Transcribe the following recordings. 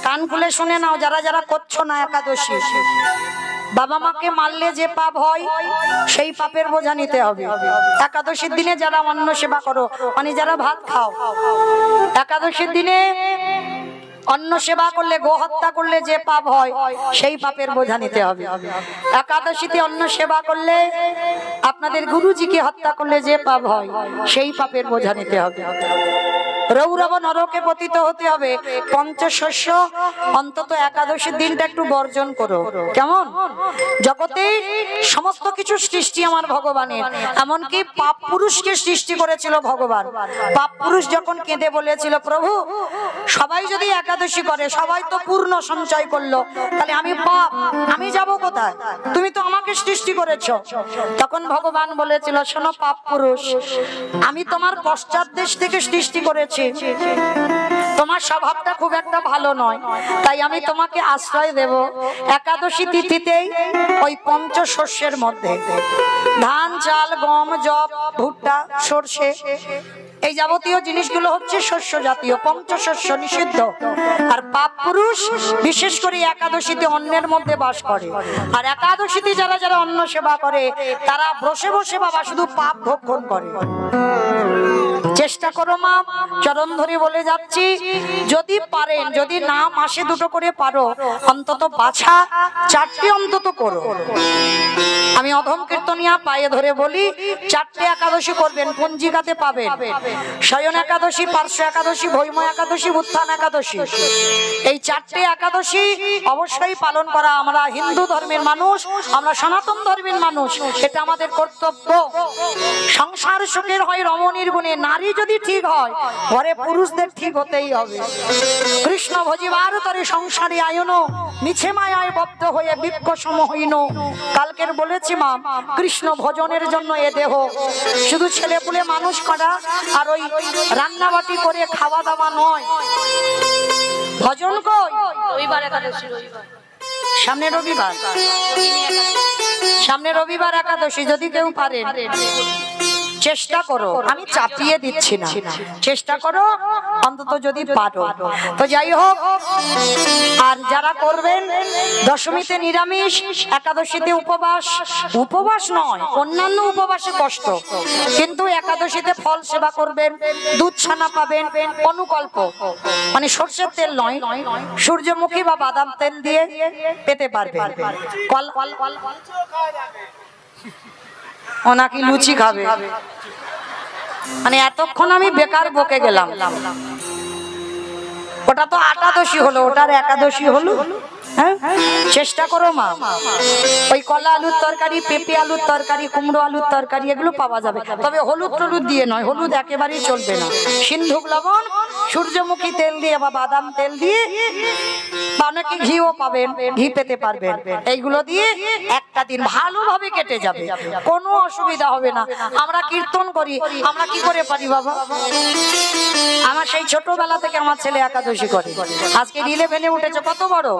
কান খুলে শুনে নাও, যারা যারা করছো না একাদশী, বাবা মাকে মারলে যে পাপ হয় সেই পাপের বোঝা নিতে হবে। একাদশীর দিনে যারা অন্ন সেবা করো, মানে যারা ভাত খাও, একাদশীর দিনে অন্ন সেবা করলে, গো হত্যা করলে যে পাপ হয় সেই পাপের বোঝা নিতে হবে। একাদশীতে অন্ন সেবা করলে, আপনাদের গুরুজিকে হত্যা করলে যে পাপ হয় সেই পাপের বোঝা নিতে হবে। রৌরব নরকে পতিত হতে হবে। পঞ্চশস্য অন্তত একাদশীর দিনটা একটু বর্জন করো। কেমন? জগতে সমস্ত কিছু সৃষ্টি আমার ভগবানের, এমনকি পাপ পুরুষকে সৃষ্টি করেছিল ভগবান। পাপ পুরুষ যখন কেঁদে বলেছিল, প্রভু সবাই যদি একাদশী করে, সবাই তো পূর্ণ সঞ্চয় করলো, তাহলে আমি পাপ, আমি যাব কোথায়? তুমি তো আমাকে সৃষ্টি করেছো। তখন ভগবান বলেছিল, শোনো পাপ পুরুষ, আমি তোমার পশ্চাৎ দেশ থেকে সৃষ্টি করেছি, তোমার স্বভাবটা খুব একটা ভালো নয়, তাই আমি তোমাকে আশ্রয় দেব একাদশী তিথিতেই ওই পঞ্চশস্যের মধ্যে, ধান, চাল, গম, যব, ভুট্টা, সরষে, এই যাবতীয় জিনিসগুলো হচ্ছে শস্য জাতীয়, পঞ্চশস্য নিষিদ্ধ। আর পাপ পুরুষ বিশেষ করে একাদশীতে অন্নের মধ্যে বাস করে। আর একাদশীতে যারা যারা অন্ন সেবা করে, তারা বসে বসে বাবা শুধু পাপ ভক্ষণ করে। চেষ্টা করো মা, চরণ ধরে বলে যাচ্ছি, যদি পারেন, যদি না মাসে দুটো করে পারো, অন্তত বাছা 4টে অন্তত করো। আমি অধম কীর্তনিয়া পায়ে ধরে বলি, 4টে একাদশী করবেন, পঞ্জিকাতে পাবেন। শয়ন একাদশী, পার্শ্ব একাদশী, ভৈম একাদশী, উত্থান একাদশী, এই 4টে একাদশী অবশ্যই পালন করা। আমরা হিন্দু ধর্মের মানুষ, আমরা সনাতন ধর্মের মানুষ, এটা আমাদের কর্তব্য। সংসার সুখের হয় রমণীর গুণে, নারী যদি ঠিক হয়, ঘরে পুরুষদের ঠিক হতেই হবে। কৃষ্ণ ভজিবার তরে সংসারে আয়ন, মিছে মায়ায় বদ্ধ হয়ে বৃক্ষ সম হইন। কালকের বলেছি মা, কৃষ্ণ ভজনের জন্য এ দেহ, শুধু ছেলে পুলে মানুষ করা আর ওই রান্নাবাটি করে খাওয়া দাওয়া নয়। ভজন কই? রবিবার একাদশী, সামনে রবিবার, সামনে রবিবার একাদশী, যদি কেউ পারেন চেষ্টা করো। আমি চাপিয়ে দিচ্ছি না, চেষ্টা করো অন্তত যদি পারো। তো যাই হোক, আর যারা করবেন দশমীতে নিরামিষ, একাদশীতে উপবাস, উপবাস নয় অন্যান্য উপবাসে কষ্ট, কিন্তু একাদশীতে ফল সেবা করবেন, দুধ ছানা পাবেন, অনুকল্প মানে সরষের তেল নয়, সূর্যমুখী বা বাদাম তেল দিয়ে পেতে পারবেন। ও নাকি লুচি খাবে, মানে এতক্ষণ আমি বেকার বকে গেলাম। ওটা তো একাদশী হলো, ওটার একাদশী হলো। হ্যাঁ, চেষ্টা করো মা, ওই কলা আলুর তরকারি, পেঁপে আলুর তরকারি, কুমড়ো আলুর তরকারি এগুলো পাওয়া যাবে, তবে হলুদ টলুদ দিয়ে নয়, হলুদ একেবারেই চলবে না। সিন্ধুক লবণ, সূর্যমুখী তেল দিয়ে বা বাদাম তেল দিয়ে, বা অনেকে ঘিও পাবেন, ঘি পেতে পারবেন, এইগুলো দিয়ে একটা দিন ভালোভাবে কেটে যাবে, কোনো অসুবিধা হবে না। আমরা কীর্তন করি, আমরা কি করে পারি বাবা? আমার সেই ছোটবেলা থেকে আমার ছেলে একাদশী করে, আজকে 11-এ উঠেছে, কত বড়,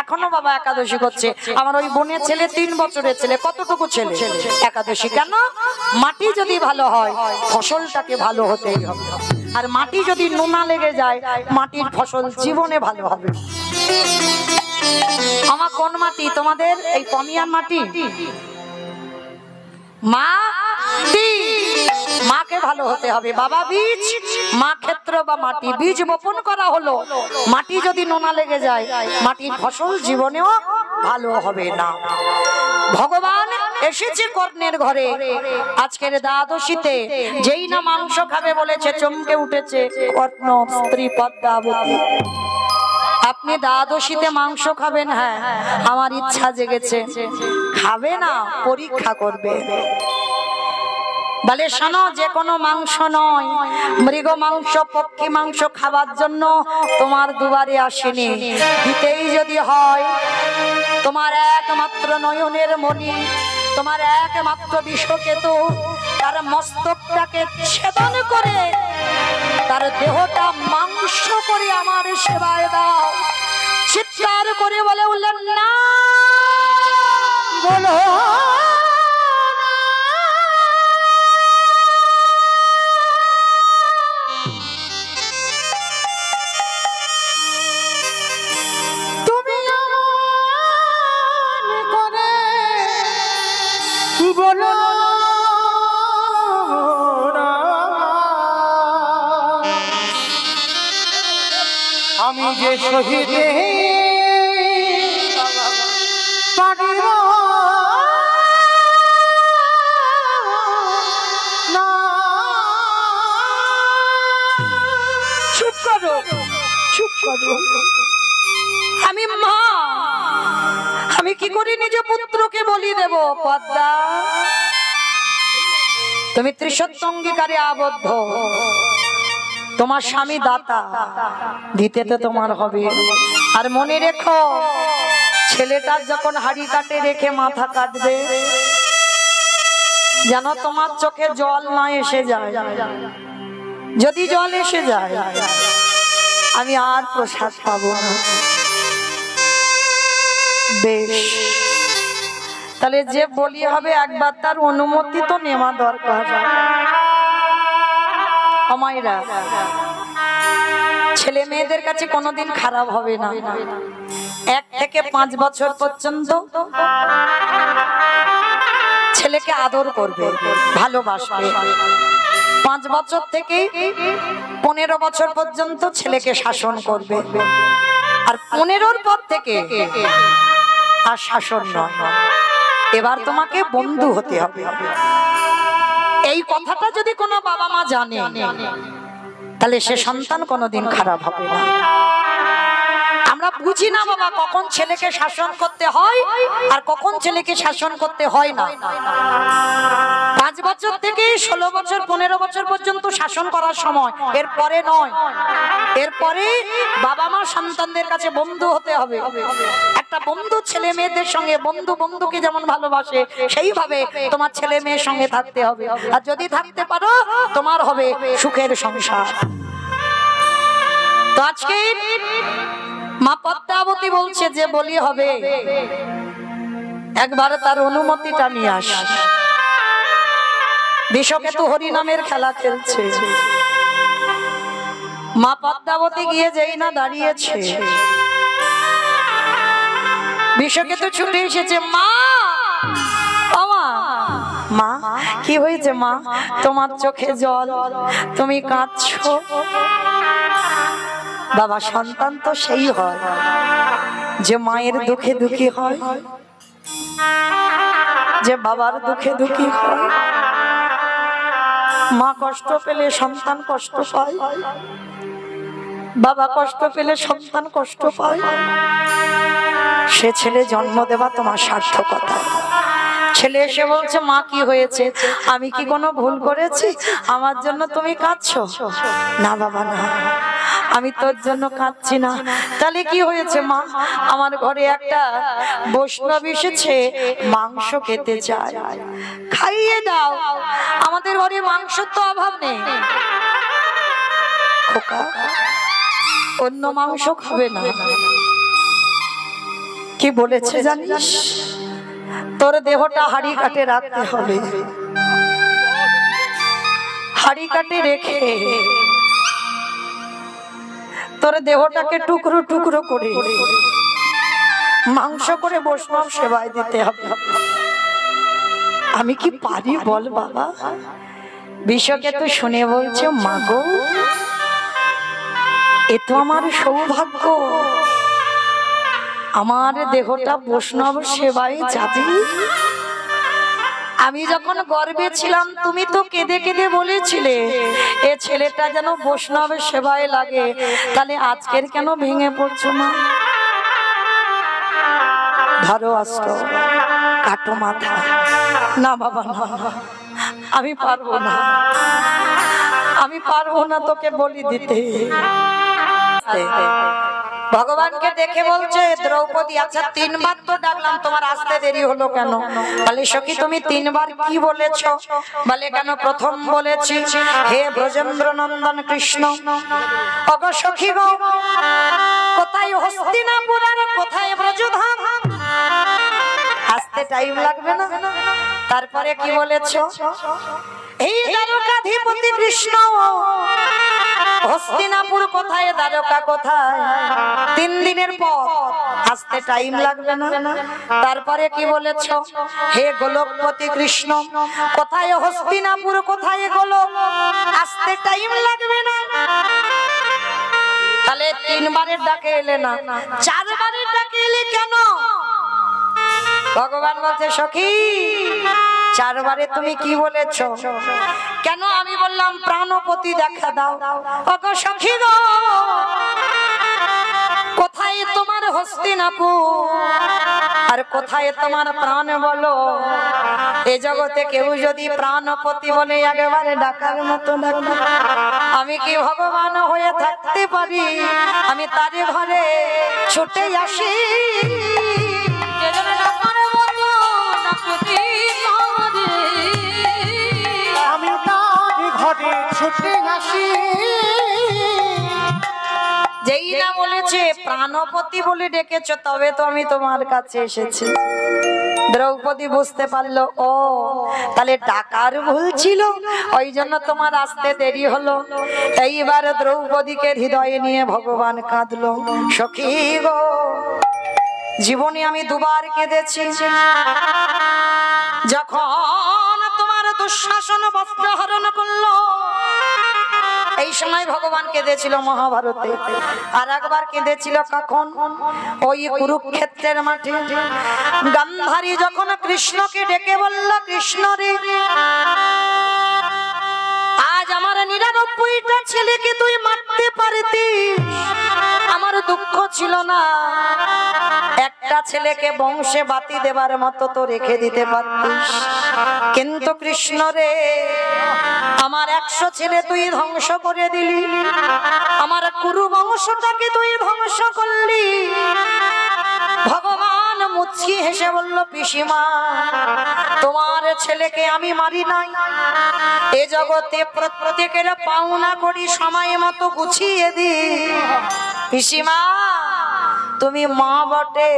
এখনো বাবা একাদশী করছে। আমার ওই বোনের ছেলে 3 বছরের ছেলে, কতটুকু ছেলে, একাদশী। কেন? মাটি যদি ভালো হয় ফসলটাকে ভালো হতেই হবে, আর মাটি যদি নোনা লেগে যায় মাটির ফসল জীবনে ভালো হবে। আমার কোন মাটি? তোমাদের এই পমিয়ান মাটি, মাটি, মাকে ভালো হতে হবে। বাবা বীজ, মা ক্ষেত্র বা মাটি, বীজ বপন করা হলো, মাটি যদি নোনা লেগে যায় মাটির ফসল জীবনেও ভালো হবে না। ভগবান এসেছে কর্ণের ঘরে, আজকের দ্বাদশীতে যেই না মাংস খাবে বলেছে চমকে উঠেছে কর্ণ, স্ত্রী পদ্মাবতী। আপনি দ্বাদশীতে মাংস খাবেন? হ্যাঁ, আমার ইচ্ছা জেগেছে। খাবে না, পরীক্ষা করবে। বলে শোনো, যে কোনো মাংস নয়, মৃগ মাংস, পক্ষী মাংস খাবার জন্য তোমার দুয়ারে আসেনি। দিতেই যদি হয়, তোমার একমাত্র নয়নের মণি, তোমার একমাত্র বিষকেতু, তার মস্তকটাকে ছেদন করে তার দেহটা মাংস করে আমার সেবায় দাও। চিৎকার করে বলে উঠলেন না, বলো আমি যে সহিতে পারিব না। চুপ করো, চুপ করো। আমি মা, আমি কি করে নিজ পুত্রকে বলি দেব? পদ্মা, তুমি ত্রিসত্য অঙ্গীকারে আবদ্ধ, তোমার স্বামী দাতা, দিতে তো তোমার হবে। আর মনে রেখো, ছেলেটার যখন হাড়ি কাটে রেখে মাথা কাটবে, যেন তোমার চোখে জল না এসে যায়। যদি জল এসে যায়, আমি আর প্রসাদ পাবো না। বেশ, তাহলে যে বলি হবে একবার তার অনুমতি তো নেওয়া দরকার। আমায়রা, ছেলে মেয়েদের কাছে কোনোদিন খারাপ হবে না। 1 থেকে 5 বছর পর্যন্ত ছেলেকে আদর করবে, ভালোবাসবে। 5 বছর থেকে 15 বছর পর্যন্ত ছেলেকে শাসন করবে। আর 15-র পর থেকে আর শাসন নয়, এবার তোমাকে বন্ধু হতে হবে। এই কথাটা যদি কোনো বাবা মা জানে, তাহলে সে সন্তান কোনোদিন খারাপ হবে না। আমরা বুঝি না বাবা, কখন ছেলেকে শাসন করতে হয় আর কখন ছেলেকে শাসন করতে হয় না। 5 বছর থেকে 16 বছর 15 বছর পর্যন্ত শাসন করার সময়, এরপরে নয়। এরপরে বাবা মা সন্তানদের কাছে বন্ধু হতে হবে। একটা বন্ধু ছেলে মেয়েদের সঙ্গে, বন্ধু বন্ধুকে যেমন ভালোবাসে, সেইভাবে তোমার ছেলে মেয়ের সঙ্গে থাকতে হবে। আর যদি থাকতে পারো, তোমার হবে সুখের সংসার। তো আজকে মা পদ্মাবতী বলছে যে বলি হবে, একবার তার অনুমতিটা নিয়ে আস। বিষকেতু হরিনামের খেলা খেলছে। মা পদ্মাবতী গিয়ে যেই না দাঁড়িয়েছে, বিষকেতু ছুটে এসেছে। মা, ও মা, মা কি হয়েছে মা? তোমার চোখে জল, তুমি কাঁদছো। বাবা, সন্তান তো সেই হয় যে মায়ের দুঃখে দুঃখী হয়, যে বাবার দুঃখে দুঃখী হয়। মা কষ্ট পেলে সন্তান কষ্ট পায়, বাবা কষ্ট পেলে সন্তান কষ্ট পায়। সে ছেলে জন্ম দেওয়া তোমার সার্থকতা। ছেলে এসে বলছে, মা কি হয়েছে? আমি কি কোনো ভুল করেছি? আমার জন্য তুমি কাঁদছো? না বাবা না, আমি তোর জন্য কাঁদছি না। তাহলে কি হয়েছে মা? আমার ঘরে একটা বৈষ্ণব এসেছে, মাংস খেতে চায়, খাইয়ে দাও। আমাদের ঘরে মাংসের তো অভাব নেই। খোকা, অন্য মাংস খাবে না। কি বলেছে জানিস? তোর দেহটা হাড়ি কাটে রাখতে হবে। হাড়ি কাটে রেখে তোর দেহটাকে টুকরো টুকরো করে মাংস করে বৈষ্ণব সেবায় দিতে হবে। আমি কি পারি বল বাবা? বিষকেতু শুনে বলছে, মা গো, এ তো আমার সৌভাগ্য। আমার দেহটা বৈষ্ণব সেবায় যাবে। আমি যখন গর্ভে ছিলাম, তুমি তো কেঁদে কেঁদে বলেছিলে এ ছেলেটা যেন বৈষ্ণবের সেবায় লাগে। তাহলে আজকের কেন ভেঙে পড়ছো মা? ধরো অস্ত্র, কাটো মাথা। না বাবা না, আমি পারবো না, আমি পারবো না তোকে বলি দিতে। ভগবানকে দেখে বলছে দ্রৌপদী, আচ্ছা 3 বার তো ডাকলাম, তোমার আসতে দেরি হলো কেন? বলে সখী, তুমি 3 বার কি বলেছো? বলে কেন? প্রথম বলেছি, হে ব্রজেন্দ্র নন্দন কৃষ্ণ। ওগো সখী গো, কোথায় হস্তিনাপুর আর কোথায় ব্রজধাম? আসতে টাইম লাগবে না? তারপরে কি বলেছো? এই দ্বারকাধিপতি কৃষ্ণ, হস্তিনাপুর কোথায়, দ্বারকা কোথায়? 3 দিনের পর, আসতে টাইম লাগবে না? তারপরে কি বলেছো? হে গোলকপতি কৃষ্ণ, কোথায় হস্তিনাপুর কোথায় গোলক? আসতে টাইম লাগবে না? তাহলে 3 বারের ডাকে এলে না, 4 বারের ডাকে এলে কেন? ভগবান বলছে সখী 4 বারে তুমি কি বলেছো? কেন? আমি বললাম প্রাণপতি দেখা দাও। ওগো সখী গো, কোথায় তোমার হস্তিনাপুর আর কোথায় তোমার প্রাণ বলো? এ জগতে কেউ যদি প্রাণপতি বলে একেবারে ডাকার মতো ডাকে, আমি কি ভগবান হয়ে থাকতে পারি? আমি তার ঘরে ছুটে আসি। আমি তার ঘরে ছুটে আসি। যেই না বলেছে প্রাণপতি বলে ডেকেছো, তবে তো আমি তোমার কাছে এসেছি। দ্রৌপদী বুঝতে পারলো, ও তাহলে ডাকার ভুল ছিল, ওই জন্য তোমার আসতে দেরি হলো। এইবার দ্রৌপদীকে হৃদয়ে নিয়ে ভগবান কাঁদলো। সখী গো, জীবনে আমি 2 বার কেঁদেছি। যখন তোমার দুঃশাসন বস্ত্র হরণ করলো, এই সময় ভগবান কেঁদেছিল মহাভারতে। আর একবার কেঁদেছিল কখন? ওই কুরুক্ষেত্রের মাঠে। গান্ধারী যখন কৃষ্ণকে ডেকে বলল, কৃষ্ণ রে, আজ আমার 99টা ছেলেকে তুই মারতে পারতিস, আমার দুঃখ ছিল না। একটা ছেলেকে বংশে বাতি দেবার মতো তো রেখে দিতে পারতিস। কিন্তু কৃষ্ণ রে, আমার 100 ছেলে তুই ধ্বংস করে দিলি, আমার কুরু বংশটাকে তুই ধ্বংস করলি। ভগবান মুচকি হেসে বলল, পিসিমা, তোমার ছেলেকে আমি মারি নাই। এ জগতে প্রত্যেকের পাওনা করি সময় মতো গুছিয়ে দি। পিসিমা, তুমি মা বটে,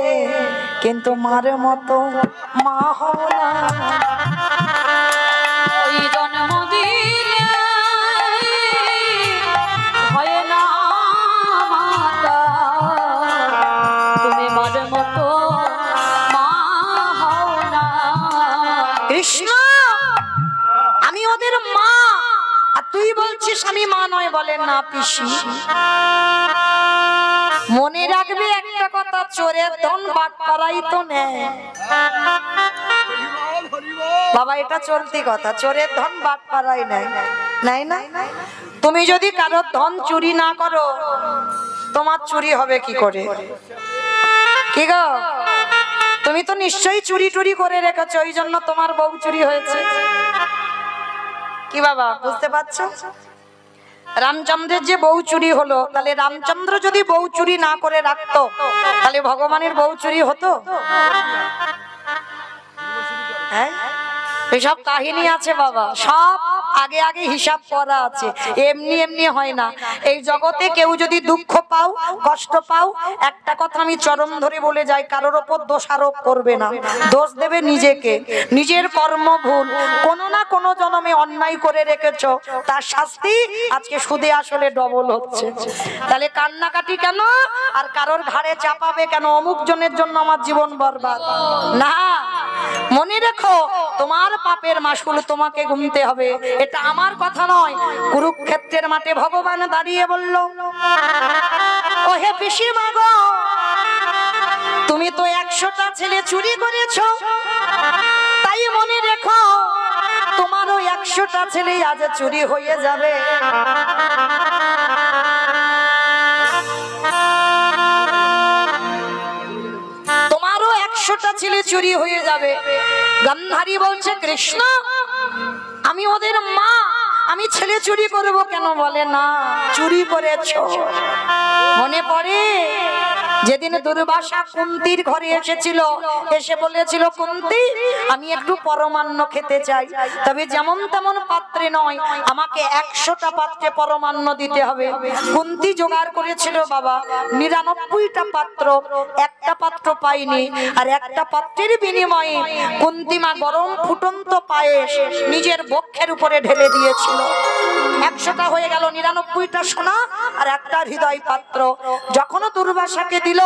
কিন্তু মার মতো মা হও না। ওই জন্ম দিলে হয় না মাতা, তুমি মার মতো মা হও না। কৃষ্ণ, আমি ওদের মা, আর তুই বলছিস আমি মা নয়? বলেন না পিসি। মনে রাখবে একটা কথা, চোরের ধন বাট করাই তো নেয় বাবা, এটা চলতি কথা। চোরের ধন বাট করাই নেয়, নাই না? তুমি যদি কারোর ধন চুরি না করো, তোমার চুরি হবে কি করে? কি গো, তুমি তো নিশ্চয়ই চুরি টুরি করে রেখেছো, ওই জন্য তোমার বউ চুরি হয়েছে। কি বাবা, বুঝতে পারছো? রামচন্দ্রের যে বউ চুরি হলো, তাহলে রামচন্দ্র যদি বউ চুরি না করে রাখতো, তাহলে ভগবানের বউ চুরি হতো? হ্যাঁ, এসব কাহিনী আছে বাবা, সব আগে আগে হিসাব করা আছে, এমনি এমনি হয় না। এই জগতে কেউ যদি দুঃখ পাও, কষ্ট পাও, একটা কথা আমি চরম ধরে বলে যাই, কারোর ওপর দোষারোপ করবে না, দোষ দেবে নিজেকে। নিজের কর্ম ভুল, কোনো না কোনো জন্মে অন্যায় করে রেখেছো, তার শাস্তি আজকে সুদে আসলে ডবল হচ্ছে। তাহলে কান্নাকাটি কেন, আর কারোর ঘাড়ে চাপাবে কেন অমুক জনের জন্য আমার জীবন বরবাদ? না, মনে রেখো তোমার পাপের মাসুল তোমাকে গুনতে হবে, এটা আমার কথা নয়। কুরুক্ষেত্রের মাঠে ভগবান দাঁড়িয়ে বলল, ও হে পিসিমা গো, তুমি তো 100টা ছেলে চুরি করেছো, তাই মনে রেখো তোমারও 100টা ছেলে আজ চুরি হয়ে যাবে। তোমারও 100টা ছেলে চুরি হয়ে যাবে। গান্ধারী বলছে, কৃষ্ণ, আমি ওদের মা, আমি ছেলে চুরি করব কেন? বলে না, চুরি করেছো। মনে পড়ে যেদিন দুর্বাসা কুন্তির ঘরে এসেছিল, এসে বলেছিল, কুন্তি, আমি একটু পরমান্ন খেতে চাই, তবে যেমন তেমন পাত্রে নয়, আমাকে 100টা পাত্রে পরমান্ন দিতে হবে। কুন্তি জোগাড় করেছিল বাবা 99টা পাত্র, একটা পাত্র পাইনি। আর একটা পাত্রের বিনিময়ে কুন্তি মা গরম ফুটন্ত পায়েস নিজের বক্ষের উপরে ঢেলে দিয়েছিল। 100টা হয়ে গেল, 99টা সোনা আর একটা হৃদয় পাত্র। যখন দুর্বাসাকে দিল,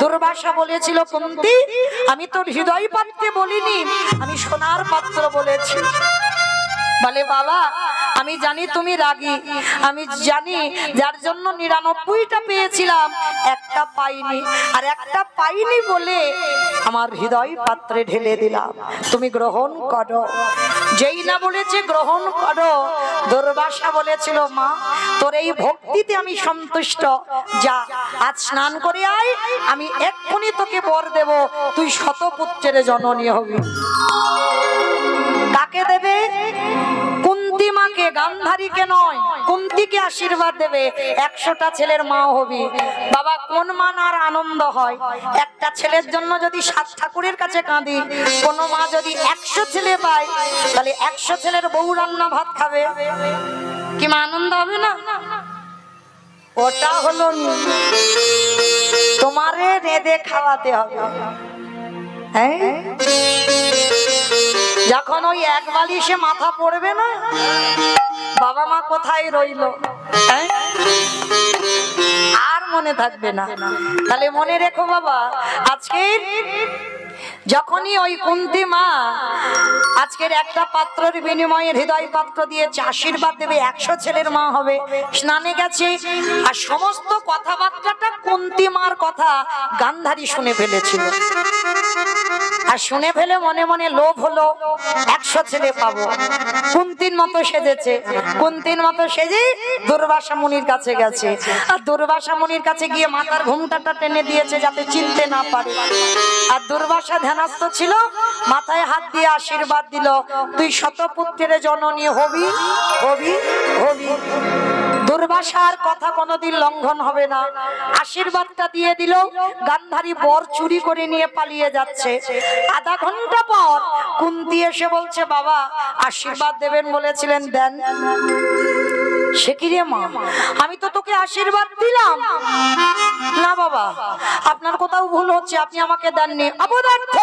দুর্বাসা বলেছিল, কুন্তি, আমি তোর হৃদয় পাত্রে বলিনি, আমি সোনার পাত্র বলেছি। বলে, বাবা, আমি জানি তুমি রাগী, আমি জানি যার জন্য 99টা পেয়েছিলাম একটা পাইনি, আর একটা পাইনি বলে আমার হৃদয় পাত্রে ঢেলে দিলাম, তুমি গ্রহণ করো। যেই না বলেছে গ্রহণ করো, দুর্বাসা বলেছিল মা তোর এই ভক্তিতে আমি সন্তুষ্ট, যা আজ স্নান করে আয়, আমি এক্ষুনি তোকে বর দেব, তুই শতপুত্রের জননী হবি। কাকে দেবে? কুন্তী মাকে, গান্ধারীকে নয়, কুন্তীকে আশীর্বাদ দেবে, 100টা ছেলের মা হবি। বাবা কোন মান আর আনন্দ হয়? একটা ছেলের জন্য যদি 7 ঠাকুরের কাছে কাঁদি, কোন মা যদি 100 ছেলে পায়, তাহলে 100 ছেলের বউ রান্না ভাত খাবে, কি মা আনন্দ হবে না? ওটা হলো তোমারে রেঁধে খাওয়াতে হবে। হ্যাঁ, যখন ওই এক বালিশে মাথা পড়বে না, বাবা মা কোথায় রইলো, আর মনে থাকবে না। তাহলে মনে রেখো বাবা, আজকে যখনই ওই কুন্তী মা আজকের একটা পাত্রের বিনিময়ে হৃদয় পাত্র দিয়েছে, আশীর্বাদ দেবে, 100 ছেলের মা হবে, স্নানে গেছে, আর সমস্ত কথাবার্তাটা কুন্তী মার কথা গান্ধারী শুনে ফেলেছিল। আর শুনে ফেলে মনে মনে লোভ হলো, 100 ছেলে পাবো। কুন্তীর মতো সেজেছে, কুন্তীর মতো সেজে দুর্বাসা মুনির কাছে গেছে, আর দুর্বাসা মুনির কাছে গিয়ে মাথার ঘুমটাটা টেনে দিয়েছে যাতে চিনতে না পারে। আর দুর্বাসা ধ্যানস্থ ছিল, মাথায় হাত দিয়ে আশীর্বাদ দিল, তুই শতপুত্রের জননী হবি, হবি, হবি। দুর্বাসার কথা কোনোদিন লঙ্ঘন হবে না, আশীর্বাদটা দিয়ে দিল। গান্ধারী বর চুরি করে নিয়ে পালিয়ে যাচ্ছে। আধা ঘন্টা পর কুন্তী এসে বলছে, বাবা আশীর্বাদ দেবেন বলেছিলেন, দেন। সে কি রে মা, আমি তো তোকে আশীর্বাদ দিলাম। না বাবা, আপনার কোথাও ভুল হচ্ছে, আপনি আমাকে দেননি। অপদার্থ,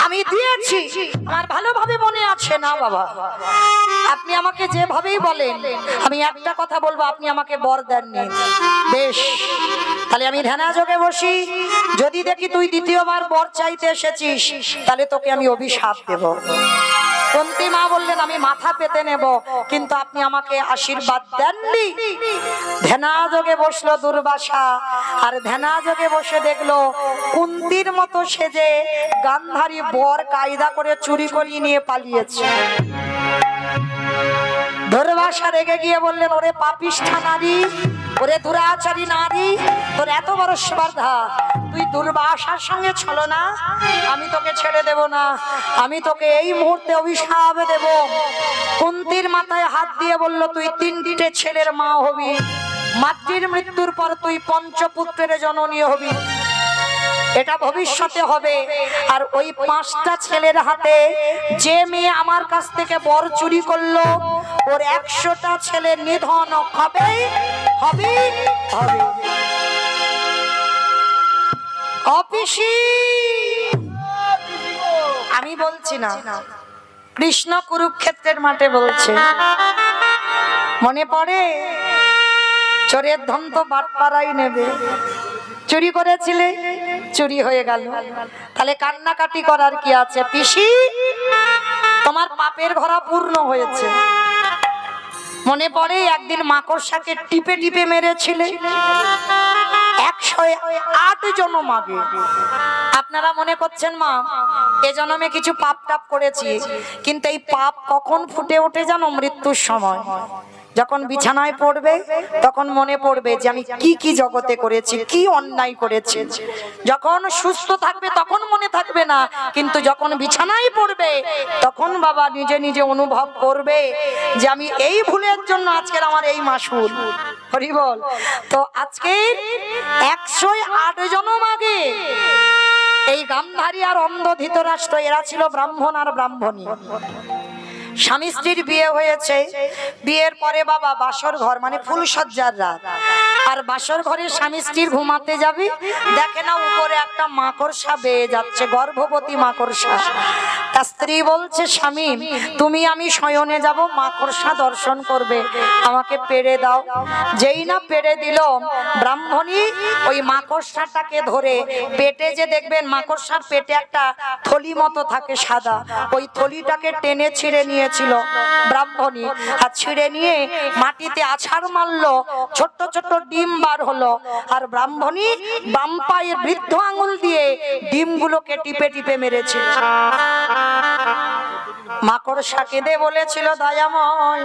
আমি দিয়েছি, আমার ভালোভাবে মনে আছে। না বাবা, আপনি আমাকে যেভাবেই বলেন, আমি একটা কথা বলবো, আপনি আমাকে বর দেননি। বেশ, তাহলে আমি ধ্যানাযোগে বসি, যদি দেখি তুই দ্বিতীয়বার বর চাইতে এসেছিস, তাহলে তোকে আমি অভিশাপ দেব। কুন্তী মা বললেন, আমি মাথা পেতে নেব, কিন্তু আপনি আমাকে আশীর্বাদ দেননি। ধ্যানাযোগে বসলো দুর্বাসা, আর ধ্যানাযোগে বসে দেখলো কুন্তীর মতো সেজে গান্ধারী বর কায়দা করে চুরি করিয়ে নিয়ে পালিয়েছে। দুর্বাসা রেগে গিয়ে বললেন, ওরে পাপিষ্ঠা নারী, ওরে দুরাচারী নারী, তোর এত বড় স্পর্ধা, তুই দুর্বাসার সঙ্গে ছলনা, আমি তোকে ছেড়ে দেব না, আমি তোকে এই মুহূর্তে অভিশাপ দেব। কুন্তীর মাথায় হাত দিয়ে বলল, তুই 3টে ছেলের মা হবি, মাতৃর মৃত্যুর পর তুই পঞ্চপুত্রের জননী হবি, এটা ভবিষ্যতে হবে। আর ওই 5টা ছেলের হাতে যে মেয়ে আমার কাছ থেকে বর চুরি করলো, ওর 100টা ছেলে নিধন হবে, হবে, হবে। অপিসি, আমি বলছি না, কৃষ্ণ কুরুক্ষেত্রের মাঠে বলছে, মনে পড়ে চোরের ধন তো বাটপাড়াই নেবে, চুরি করেছিলে, চুরি হয়ে গেল, তাহলে কান্নাকাটি করার কি আছে? পিসি, তোমার পাপের ঘরা পূর্ণ হয়েছে। মনে পড়ে একদিন মাকড়সাকে টিপে টিপে মেরেছিলে, 108 জনম আগে। আপনারা মনে করছেন মা এ জন্মে কিছু পাপ টাপ করেছি, কিন্তু এই পাপ কখন ফুটে ওঠে জানো? মৃত্যুর সময়। যখন বিছানায় পড়বে তখন মনে পড়বে যে আমি কি কি জগতে করেছি, কি অন্যায় করেছি। যখন সুস্থ থাকবে তখন মনে থাকবে না, কিন্তু যখন বিছানায় পড়বে তখন বাবা নিজে নিজে অনুভব করবে যে আমি এই ভুলের জন্য আজকের আমার এই মাসুল। হরি বল। তো আজকে 108 জনম আগে এই গান্ধারী আর অন্ধ ধৃতরাষ্ট্র, এরা ছিল ব্রাহ্মণ আর ব্রাহ্মণী। স্বামী স্ত্রীর বিয়ে হয়েছে, বিয়ের পরে বাবা বাসর ঘর মানে ফুলসজ্জার রাত। আর বাসর ঘরে স্বামী স্ত্রীর ঘুমাতে যাবি, দেখে না উপরে একটা মাকড়সা বেয়ে যাচ্ছে, গর্ভবতী মাকড়সা। তার স্ত্রী বলছে, স্বামী তুমি আমি শয়নে যাব, মাকড়সা দর্শন করবে, আমাকে পেড়ে দাও। যেই না পেড়ে দিল, ব্রাহ্মণী ওই মাকড়সাটাকে ধরে পেটে, যে দেখবেন মাকড়সার পেটে একটা থলি মতো থাকে সাদা, ওই থলিটাকে টেনে ছিঁড়ে নিয়েছিল ব্রাহ্মণী। আর ছিঁড়ে নিয়ে মাটিতে আছাড় মারলো, ছোট্ট ছোট্ট ডিম বার হলো। আর ব্রাহ্মণী বাম পায়ের বৃদ্ধ আঙুল দিয়ে ডিমগুলোকে টিপে টিপে মেরেছিল। মাকড়সা কেঁদে বলেছিল, দয়াময়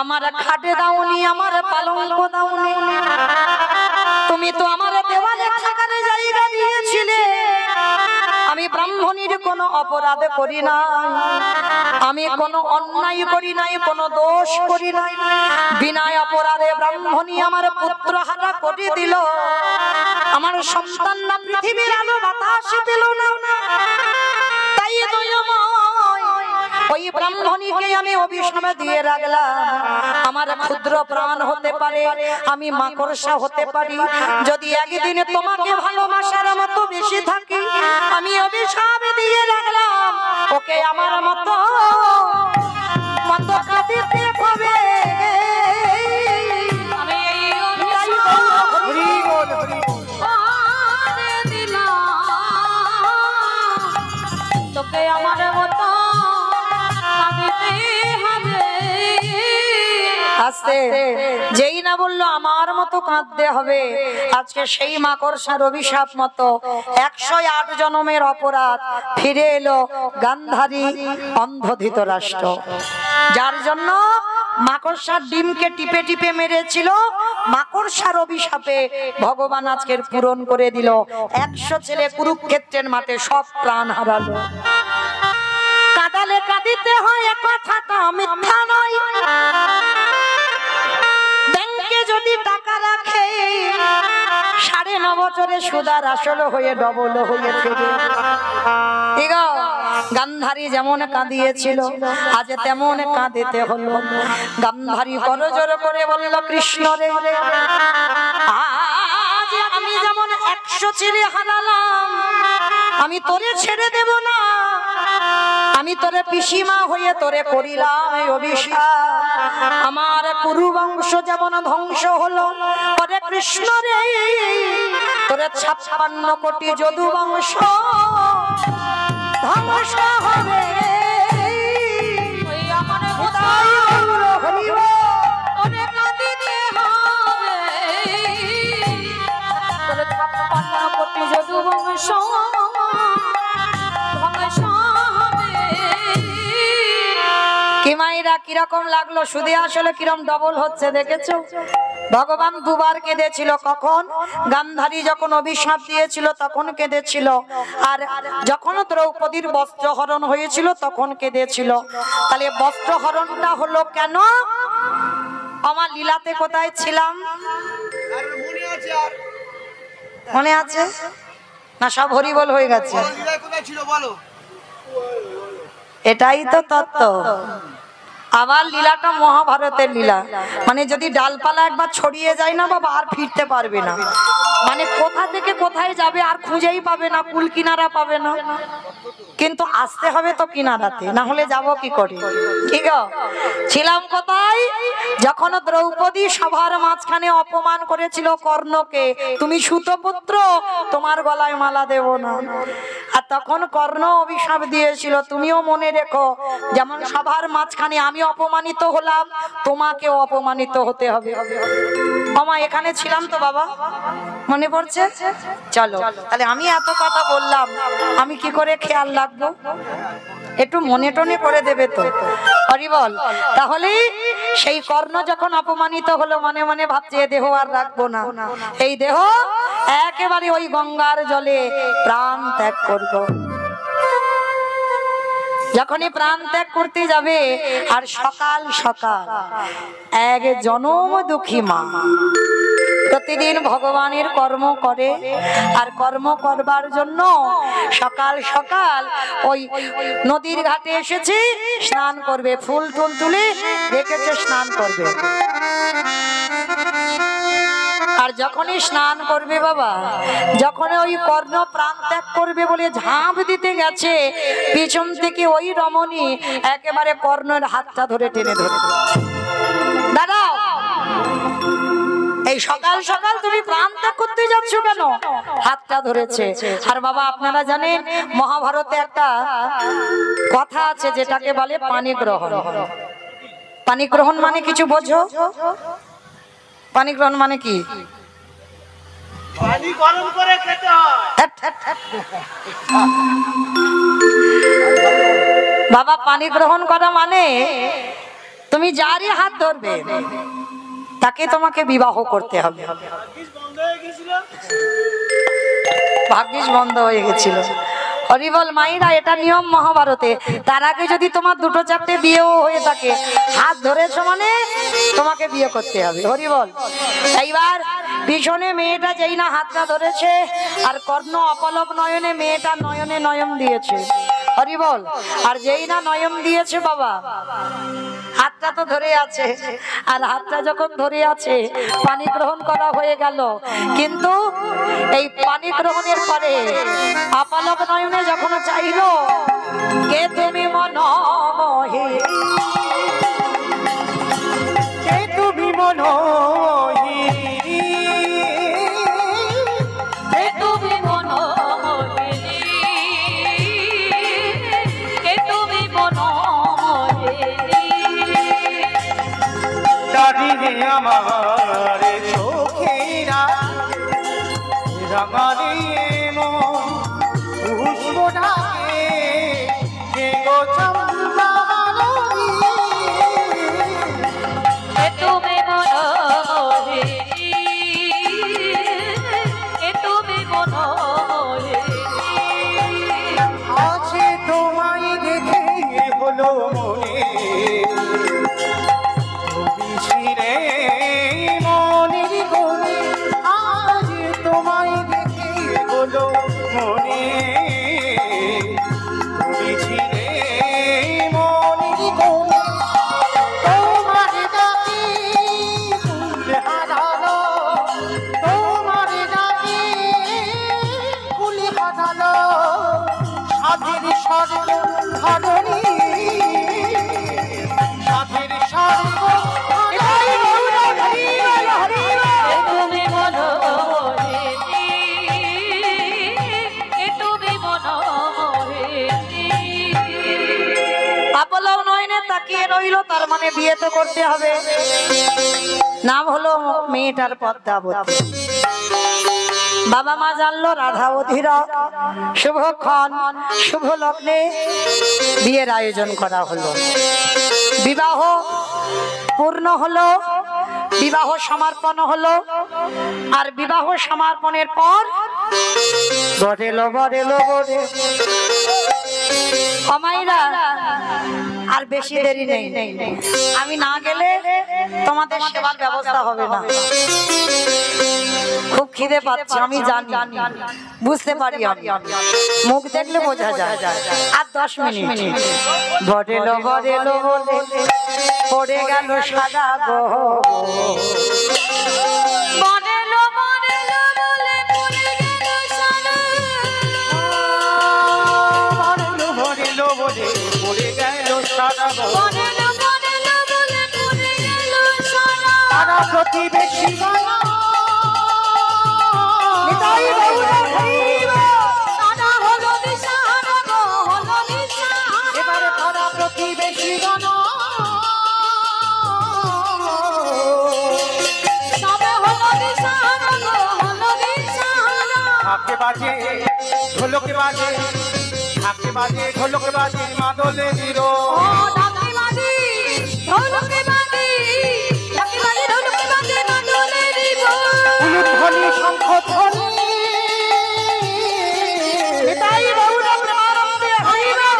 আমার খাটে দাওনি, আমার পালঙ্ক দাওনি, তুমি তো আমার দেওয়ালে থাকার জায়গা দিয়েছিলে। আমি ব্রাহ্মণীর কোনো অপরাধ করি না, আমি কোনো অন্যায় করি নাই, কোনো দোষ করি নাই। বিনা অপরাধে ব্রাহ্মণী আমার পুত্র হারা করে দিল, আমার সন্তান না পৃথিবীর আলো বাতাস পেল না। তাই ওই ব্রাহ্মণীকে আমি অভিশাপ দিয়ে রাখলাম। আমার ক্ষুদ্র প্রাণ হতে পারে, আমি মাকড়সা হতে পারি, যদি একদিনে তোমাকে ভালোবাসার মতো বেশি থাকি, আমি অভিশাপ দিয়ে রাখলাম ওকে আমার মতো মতো কাঁদিতে হবে। তোকে আমার মতো আস্তে যেই না বললো আমার মতো কাঁদতে হবে, আজকে সেই মাকড়সার অভিশাপ মতো 108 জন্মের অপরাধ ফিরে এলো গান্ধারী অন্ধ ধৃতরাষ্ট্র, যার জন্য মাকড়সার ডিমকে টিপে টিপে মেরেছিল। মাকড়সার অভিশাপে ভগবান আজকের পূরণ করে দিল। 100 ছেলে কুরুক্ষেত্রের মাঠে সব প্রাণ হারালো। কাঁদালে কাঁদিতে হয়, কথাটা মিথ্যা নয়। ব্যাংকে যদি টাকা রাখে 9.5 বছরে সুদার আসল হয়ে ডবল হয়ে ফিরে। ঠিক আছে, গান্ধারী যেমন কাঁদিয়েছিল আজ তেমন কাঁদিতে হলো। গান্ধারী করজোড় করে বলল, কৃষ্ণ রে, আজ আমি যেমন 100 ছেলে হারালাম, আমি তোরে ছেড়ে দেব না। আমি তোরে পিসিমা হয়ে তোরে করিলাম এই অভিশাপ, আমার কুরু বংশ যেমন ধ্বংস হলো, ওরে কৃষ্ণ রে, তোরে 56 কোটি যদু বংশ ধ্বংস হবে। আমার খোদাই হরিব ওরে কাঁদিতে হবে, তোরে 56 কোটি যদু বংশ ধ্বংস। কি মাইরা কিরকম লাগলো, শুধু আসলে কিরকম ডবল হচ্ছে দেখেছো। ভগবান দুবার কেঁদেছিল, কখন গান্ধারী যখন অভিশাপ দিয়েছিল তখন কেঁদেছিল, আর যখন দ্রৌপদীর বস্ত্রহরণ হয়েছিল তখন কেঁদেছিল। তাহলে বস্ত্রহরণটা হলো কেন? আমার লীলাতে কোথায় ছিলাম মনে আছে না? সব হরিবল হয়ে গেছে। এটাই তো তত্ত্ব। আবার লীলাটা মহাভারতের লীলা, মানে যদি ডালপালা একবার ছড়িয়ে যায় না বাবা, আর ফিরতে পারবে না। মানে কোথা থেকে কোথায় যাবে আর খুঁজেই পাবে না, কুল কিনারা পাবে না। কিন্তু আসতে হবে তো কিনারাতে, না হলে যাব কি করে? ঠিক ছিলাম কোথায়? যখন দ্রৌপদী সভার মাঝখানে অপমান করেছিল কর্ণকে, তুমি সুতপুত্র, তোমার গলায় মালা দেব না। আর তখন কর্ণ অভিশাপ দিয়েছিল, তুমিও মনে রেখো, যেমন সভার মাঝখানে আমি অপমানিত হলাম, তোমাকেও অপমানিত হতে হবে। আমা এখানে ছিলাম তো বাবা, মনে পড়ছে? চলো তাহলে আমি এত কথা বললাম, আমি কি করে খেয়াল রাখবো? একটু মনে টনে করে দেবে তো, হরি বল। তাহলে সেই কর্ণ যখন অপমানিত হলো, মনে মনে ভাবছে দেহ আর রাখবো না, এই দেহ একেবারে ওই গঙ্গার জলে প্রাণ ত্যাগ করবো। যখনই প্রাণ ত্যাগ করতে যাবে, আর সকাল সকাল এক জনম দুঃখী মা প্রতিদিন ভগবানের কর্ম করে, আর কর্ম করবার জন্য সকাল সকাল ওই নদীর ঘাটে এসেছে, স্নান করবে, ফুল টুল তুলে রেখেছে, স্নান করবে। আর যখনই স্নান করবে বাবা, যখন ওই কর্ণ প্রাণ ত্যাগ করবে বলে ঝাঁপ দিতে গেছে, পিছন থেকে ওই রমণী একেবারে কর্ণের হাতটা ধরে টেনে ধরে, দাঁড়াও, এই সকাল সকাল তুমি প্রাণ ত্যাগ করতে যাচ্ছ কেন? হাতটা ধরেছে। আর বাবা আপনারা জানেন মহাভারতে একটা কথা আছে যেটাকে বলে পানি গ্রহণ। পানি গ্রহণ মানে কিছু বোঝো? পানি গ্রহণ মানে কি? পানি গরম করে খেতে হয়। বাবা পানি গ্রহণ করা মানে তুমি যারই হাত ধরবে তাকে তোমাকে বিবাহ করতে হবে। ভাগ্যিস বন্ধ হয়ে গেছিল। হরিবল মাইরা, এটা নিয়ম মহাভারতে। তার আগে যদি তোমার দুটো চারটে বিয়েও হয়ে থাকে, হাত ধরেছো মানে তোমাকে বিয়ে করতে হবে। হরিবল। এইবার পিছনে মেয়েটা যেই না হাতটা ধরেছে, আর কর্ণ অপলক নয়নে মেয়েটা নয়নে নয়ন দিয়েছে। হরিবল। আর যেই না নয়ন দিয়েছে বাবা, হাতটা তো ধরে আছে, আর হাতটা যখন ধরে আছে পানি গ্রহণ করা হয়ে গেল। কিন্তু এই পানি গ্রহণের পরে অপলক নয়নে যখন চাইল, কে তুমি মনমোহে, কে তুমি মনোহি, কে তুমি মনোমোহিনী, কে তুমি মনোমোহিনী, দাঁড়িয়ে আমার চোখেরা রাঙালিয়ে মন পুষ্পটাকে, কে গো চম্পা মালতী, কে তুমি মনোমোহিনী, কে তুমি মনোমোহিনী, আছে তোমায় দেখে হলো মনে, তুমি ছিলে মনের কোণে, আজ তোমায় দেখে হলো মনে, তুমি ছিলে মনের কোণে, তোমার ডাকে ফুল হারালো, তোমার ডাকে ফুল হারালো, সাধের স্বর্গ ধরণী, সাধের স্বর্গ কে তুমি মনোমোহিনী, কে তুমি মনোমোহিনী। অপলক নয়নে তাকিয়ে রইল, তার মানে বিয়ে তো করতে হবে। নাম হলো মেয়েটার পদ্মাবতী। বাবা মা জানলো রাধা অধীরা, শুভক্ষণ শুভ লগ্নে বিয়ের আয়োজন করা হলো। বিবাহ পূর্ণ হলো, বিবাহ সমর্পণ হলো। আর বিবাহ সমর্পণের পর বরেলো বরেলো বরে অমাইরা, আর বেশি দেরি নেই। আমি না গেলে তোমাদের সেবার ব্যবস্থা হবে না। খুব খিদে পাচ্ছে, আমি জানি, বুঝতে পারি, আমি মুখ দেখলে বোঝা যায়। আর 10 মিনিট। বরেলো বরেলো বলে পড়ে গেল সাদা গো, বনেলো বনেলো বলে পড়ে গেল সারা, বরেলো বরেলো বলে পড়ে গেল সারা গো, বনেলো বনেলো বলে পড়ে গেল সারা, সারা প্রতিবেশী গণ নিতাই গৌর হরিব। সারা হলো দিশাহারা গো, হলো দিশাহারা, এবারে পাড়া প্রতিবেশী গণ সবে হলো দিশাহারা গো, হলো দিশাহারা, ঢাকে বাজে ঢোলকে বাজে, ঢাকে বাজে ঢোলকে বাজে, মাদলে দিরো ও ঢাকি বাজি, ঢোলকি বাজি, ঢাকি বাজি, ঢোলকি বাজি, মাদলে দিব, ধ্বনি শঙ্খ ধ্বনি, নিতাই গৌর প্রেমানন্দে হরিব।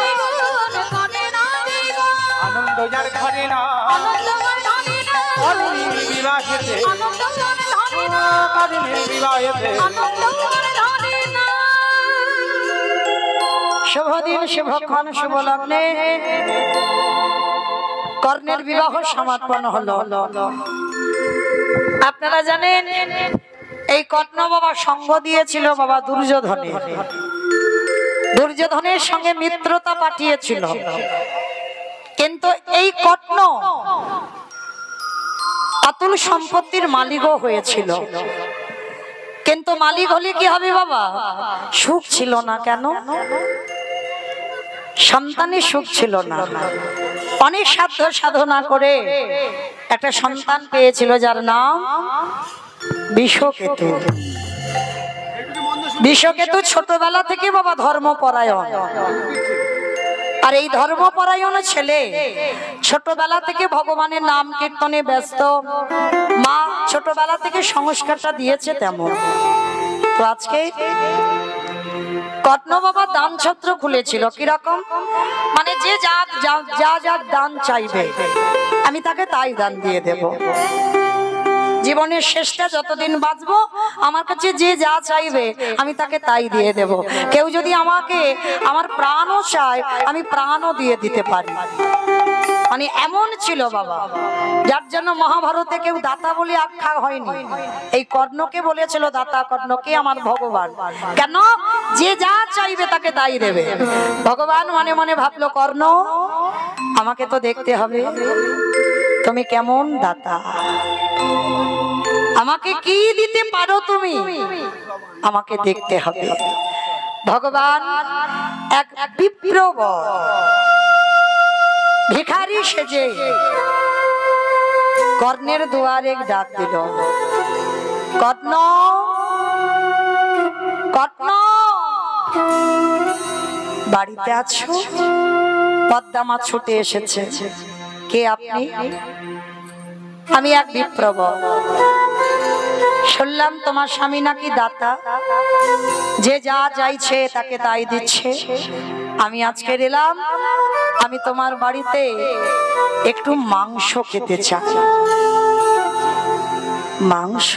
আনন্দ যার ঘরে না, আনন্দ অরুণী বিলাসেতে, আনন্দ কর্ণের বিবাহেতে আনন্দ আর ধরে না। শুভ দিন শুভক্ষণ শুভ লগ্নে কর্ণের বিবাহ সমাপন হলো। আপনারা জানেন এই কর্ণ বাবা সঙ্গ দিয়েছিল বাবা দুর্যোধনের। দুর্যোধনের সঙ্গে মিত্রতা পাঠিয়েছিল, কিন্তু এই কর্ণ অতুল সম্পত্তির মালিকও হয়েছিল। কিন্তু মালিক হলে কি হবে বাবা? সুখ ছিল না। কেন? সন্তানের সুখ ছিল না। অনেক সাধ্য সাধনা করে একটা সন্তান পেয়েছিল, যার নাম বিষকেতু। বিষকেতু ছোটবেলা থেকে বাবা ধর্মপরায়ণ। আর এই ধর্মপরায়ণ ছেলে ছোটবেলা থেকে ভগবানের নাম কীর্তনে ব্যস্ত। মা ছোটবেলা থেকে সংস্কারটা দিয়েছে তেমন। তো আজকে কর্ণ বাবা দান ছত্র খুলেছিল। কিরকম? মানে যে যা যা যা দান চাইবে আমি তাকে তাই দান দিয়ে দেব। জীবনের শেষটা যতদিন বাঁচবো আমার কাছে যে যা চাইবে আমি তাকে তাই দিয়ে দেব। কেউ যদি আমাকে আমার প্রাণও চায় আমি প্রাণও দিয়ে দিতে পারি। মানে এমন ছিল বাবা, যার জন্য মহাভারতে কেউ দাতা বলে আখ্যা হয়নি। এই কর্ণকে বলেছিল দাতা। কর্ণকে আমার ভগবান। কেন? যে যা চাইবে তাকে তাই দেবে। ভগবান মনে মনে ভাবলো, কর্ণ আমাকে তো দেখতে হবে তুমি কেমন দাতা, আমাকে কি দিতে পারো তুমি, আমাকে দেখতে হবে। ভগবান এক বিপ্র ভিখারি সেজে কর্ণের দুয়ারে ডাক দিল, কর্ণ কর্ণ বাড়িতে আছো? পদ্মা ছুটে এসেছে। কে আপনি? আমি এক বিপ্রব। শুনলাম তোমার স্বামী নাকি দাতা, যে যা চাইছে তাকে তাই দিচ্ছে। আমি আজকে এলাম, আমি তোমার বাড়িতে একটু মাংস খেতে চাই। মাংস?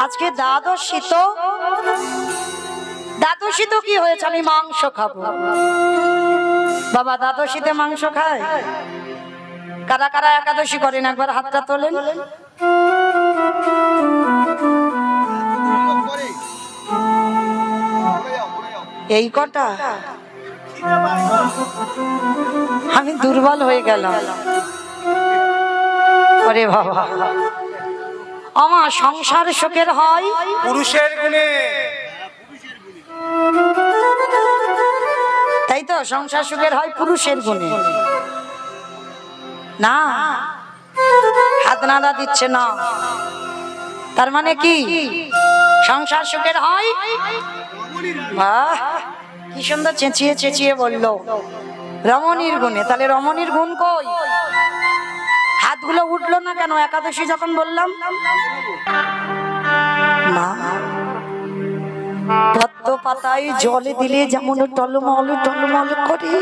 আজকে দ্বাদশী তো। দ্বাদশী তো কি হয়েছে? আমি মাংস খাবো। বাবা দ্বাদশীতে মাংস খায়? কারা কারা একাদশী করেন একবার হাতটা তোলেন। এই কটা? আমি দুর্বল হয়ে গেলাম। ওরে বাবা, আমার সংসার সুখের হয় পুরুষের গুণে। তাই তো, সংসার সুখের হয় পুরুষের গুণে। না, হাত নাড়া দিচ্ছে না, তার মানে কি সংসার সুখের হয়? বাহ, কি সুন্দর চেঁচিয়ে চেঁচিয়ে বললো রমণীর গুণে। তাহলে রমণীর গুণ কই? হাতগুলো উঠলো না কেন একাদশী যখন বললাম? না, পদ্ম পাতায় জলে দিলে যেমন টলমল টলমল করে,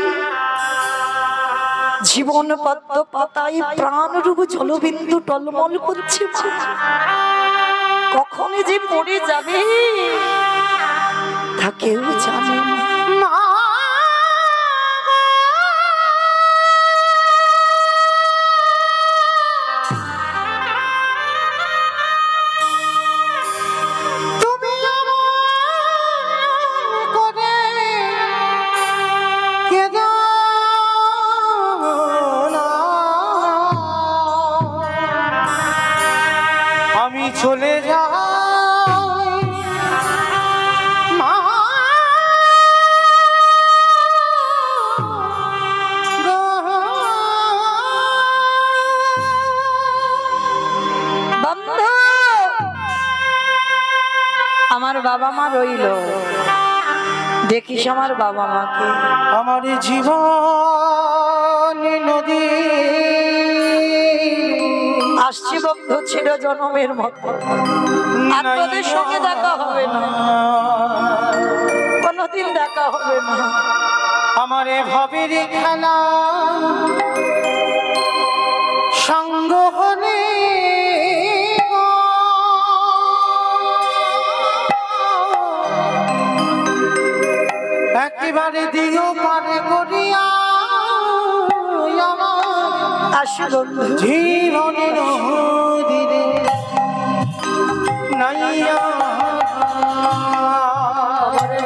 জীবন পদ্ম পাতায় প্রাণ রূপ জলবিন্দু টলমল করছে। কখনই যে পড়ে যাবে তা কেউ জানে না। চলে যাই মা, বন্ধু আমার বাবা মা রইল, দেখিস আমার বাবা মাকে। আমার জীবন নদী আসছি বন্ধু ছিল জন্মের মতো, আর তোদের সঙ্গে দেখা হবে না, কোনদিন দেখা হবে না। আমার ভাবের খেলা সঙ্গ হলে বেড়ারে দিও পারে করিয়া আসি বন্ধু জীবনের দিনে নাইয়া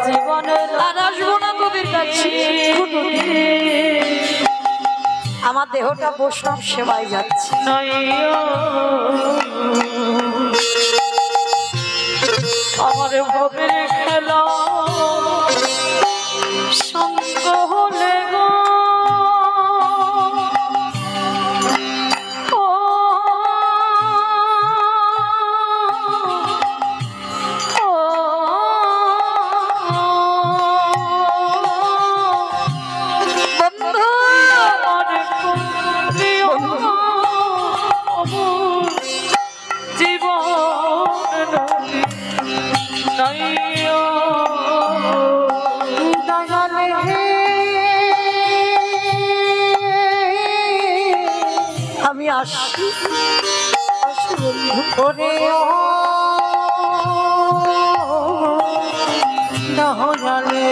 জীবনের আর আসবো না কবির কাছে আমার দেহটা বৈষ্ণব সেবায় যাচ্ছে আমার ভবের খেলা সঙ্গ হলে গো ও ও বন্ধু আমার প্রিয় জীবন নাইয়া দয়ালে হে আমি আসি আসি বন্ধু ওরে ও দয়ালে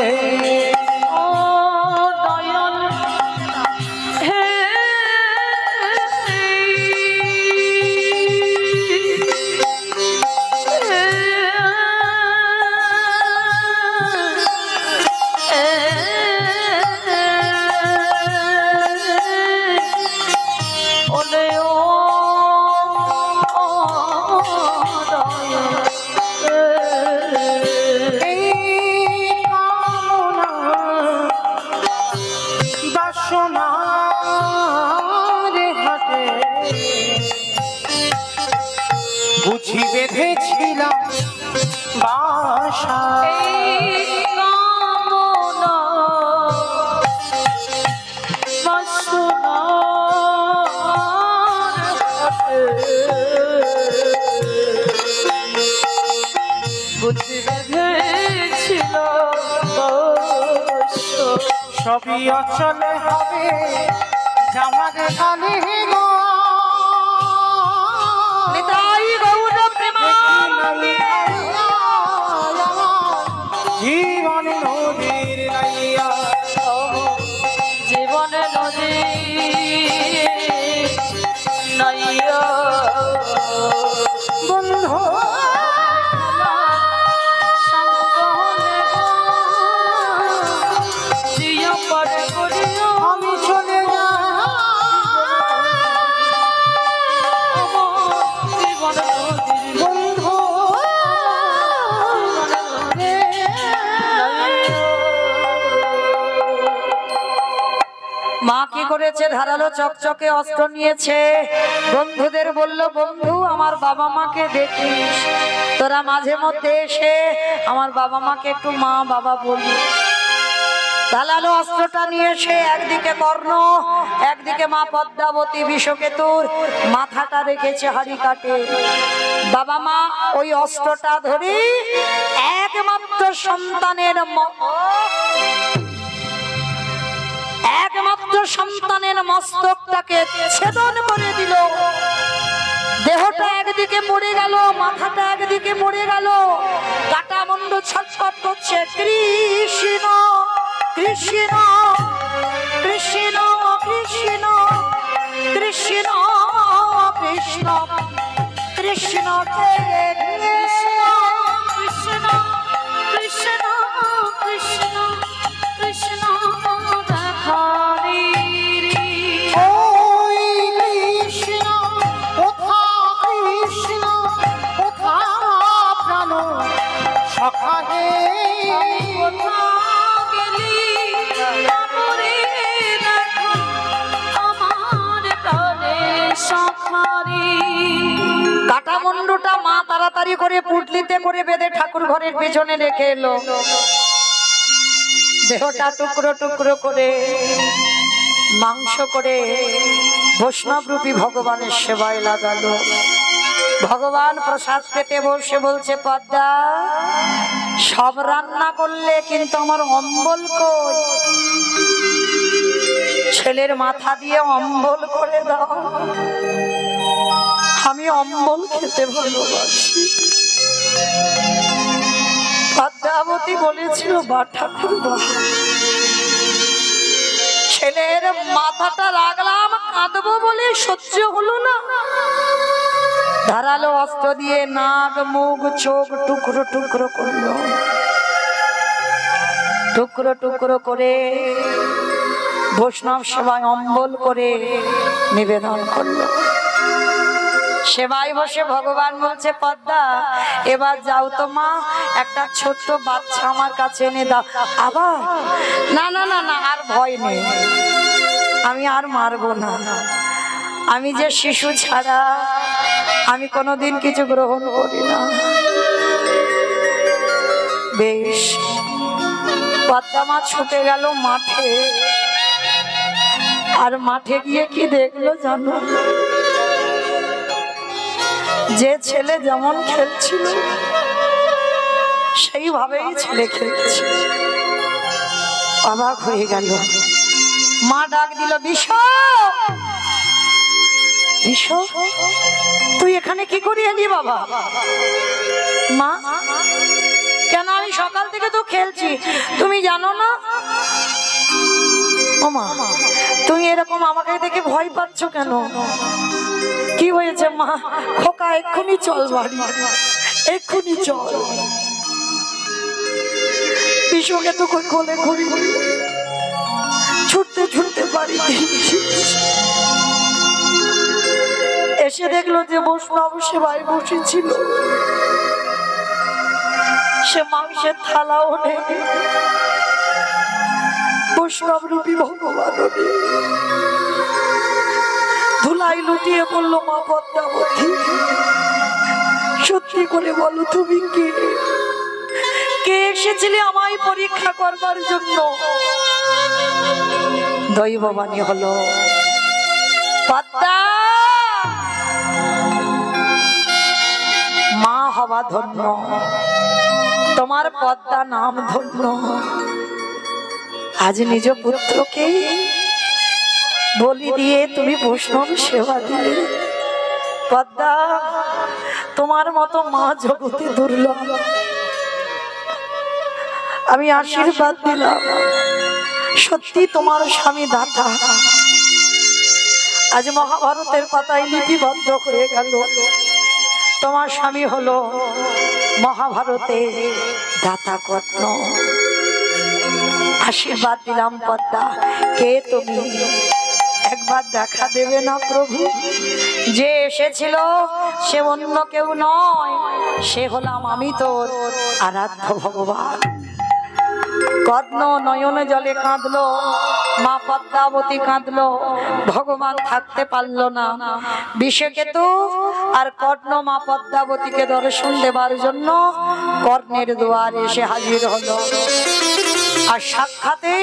ও দয়াল হে ওলে ও দয়াল এই কামনা বাসনার হাটে বুঝি বেঁধেছিলাম বাসা সবই অচলে হবে জামার কালে গো নিতাই গৌর প্রেমানন্দে জীবন নদীর নাইয়া জীবনে নদী নাইয়া বন্ধু আমি চলে বন্ধু মা কি করেছে ধারালো চকচকে অস্ত্র নিয়েছে বন্ধুদের বলল বন্ধু আমার বাবা মাকে দেখিস তোরা মাঝে মধ্যে এসে আমার বাবা মাকে একটু মা বাবা বলি ধারালো অস্ত্রটা নিয়ে এসে একদিকে কর্ণ একদিকে মা পদ্মাবতী বিষকেতুর মাথাটা রেখেছে হাড়ি কাটে বাবা মা ওই অস্ত্রটা ধরে একমাত্র সন্তানের একমাত্র সন্তানের মস্তকটাকে ছেদন করে দিল দেহটা একদিকে মরে গেল মাথাটা একদিকে মরে গেল কাটা মুন্ড ছটফট করছে কৃষ্ণ কৃষ্ণ কৃষ্ণ কৃষ্ণ কৃষ্ণ কৃষ্ণ কৃষ্ণ কৃষ্ণ কৃষ্ণ কৃষ্ণ কৃষ্ণ দেখারি ওই কৃষ্ণ কোথা কৃষ্ণ কোথা প্রাণ সখা হে কোথা গেলি তারপরে দেখো আমার প্রাণে সখারি কাটা মুন্ডুটা মা তাড়াতাড়ি করে পুটলিতে করে বেঁধে ঠাকুর ঘরের পেছনে রেখে এলো দেহটা টুকরো টুকরো করে মাংস করে বৈষ্ণব রূপী ভগবানের সেবায় লাগালো ভগবান প্রসাদ পেতে বসে বলছে পদ্মা সব রান্না করলে কিন্তু আমার অম্বল কই ছেলের মাথা দিয়ে অম্বল করে দাও আমি অম্বল খেতে ভালোবাসি পদ্মাবতী বলেছিল বা ঠাকুর বা ছেলের মাথাটা রাখলাম, কাঁদবো বলে সহ্য হলো না। ধারালো অস্ত্র দিয়ে নাক মুখ চোখ টুকরো টুকরো করলো, টুকরো টুকরো করে বৈষ্ণব সেবায় অম্বল করে নিবেদন করলো। সেবায় বসে ভগবান বলছে, পদ্মা এবার যাও তো মা, একটা ছোট্ট বাচ্চা আমার কাছে এনে দাও। আবার না না না না, আর ভয় নেই, আমি আর মারবো না, আমি যে শিশু ছাড়া আমি কোনোদিন কিছু গ্রহণ করি না। বেশ, পদ্মা মা ছুটে গেল মাঠে, আর মাঠে গিয়ে কি দেখলো জানো? যে ছেলে যেমন খেলছিল সেইভাবেই ছেলে খেলছে। অবাক হয়ে গেল। মা ডাক দিল, বিশ বিশ, তুই এখানে কি করি এলি বাবা? মা, কেন? আমি সকাল থেকে তো খেলছি, তুমি জানো না? ও মা, তুমি এরকম আমাকে দেখে ভয় পাচ্ছ কেন? কি হয়েছে মা? খোকা এক্ষুনি চল বাড়ি, এক্ষুনি চল। বিশ্বকে তো কোলে ঘুরি ছুটতে ছুটতে বাড়ি এসে দেখলো যে বৈষ্ণব সেবায় বসেছিল, সে মাংসের থালাও নেই, বৈষ্ণব রূপী ভগবান ধুলাই লুটিয়ে পড়লো। মা পদ্মাবতী, সত্যি করে বলো তুমি কে? কে এসেছিলে আমায় পরীক্ষা করবার জন্য? দৈববাণী হলো, পদ্মা মা হওয়া ধন্য, তোমার পদ্মা নাম ধন্য। আজ নিজ পুত্রকে বলি দিয়ে তুমি বৈষ্ণব সেবা দিলে। পদ্মা, তোমার মতো মা জগতে দুর্লভ। আমি আশীর্বাদ দিলাম, সত্যি তোমার স্বামী দাতা। আজ মহাভারতের পাতায় লিপিবদ্ধ হয়ে গেল, তোমার স্বামী হলো মহাভারতে দাতা কর্ণ। আশীর্বাদ দিলাম পদ্মা, কে তুমি? একবার দেখা দেবে না প্রভু? যে এসেছিল সে অন্য কেউ নয়, সে হলাম আমি, তোর আরাধ্য ভগবান। কর্ণ নয়নে জলে কাঁদলো, মা পদ্মাবতী কাঁদলো, ভগবান থাকতে পারলো না। বিষকেতু আর কর্ণ মা পদ্মাবতীকে দর্শন দেবার জন্য কর্ণের দুয়ারে এসে হাজির হলো। আর সাক্ষাতে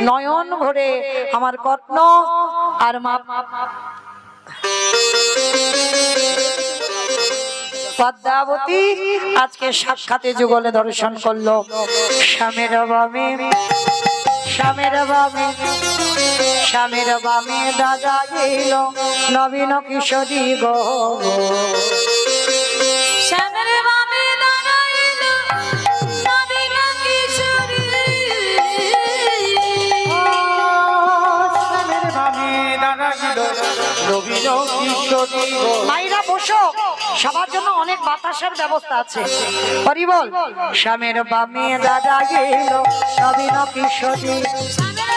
নয়ন ভরে আমার কর্ণ আর মা পদ্মাবতী আজকে সাক্ষাতে যুগলে দর্শন করলো। স্বামীর বামে, স্বামীর বামে, স্বামীর বামে দাদা গেল নবীন কিশোরী গো। শ্যামের বামে দাঁড়াইল নবীন কিশোরী। শ্যামের বামে দাঁড়াইল নবীন কিশোরী গো। মাইরা বসো, সবার জন্য অনেক বাতাসের ব্যবস্থা আছে। হরি বল। স্বামীর বামে দাদা গেল নবীন কিশোরী। শ্যামের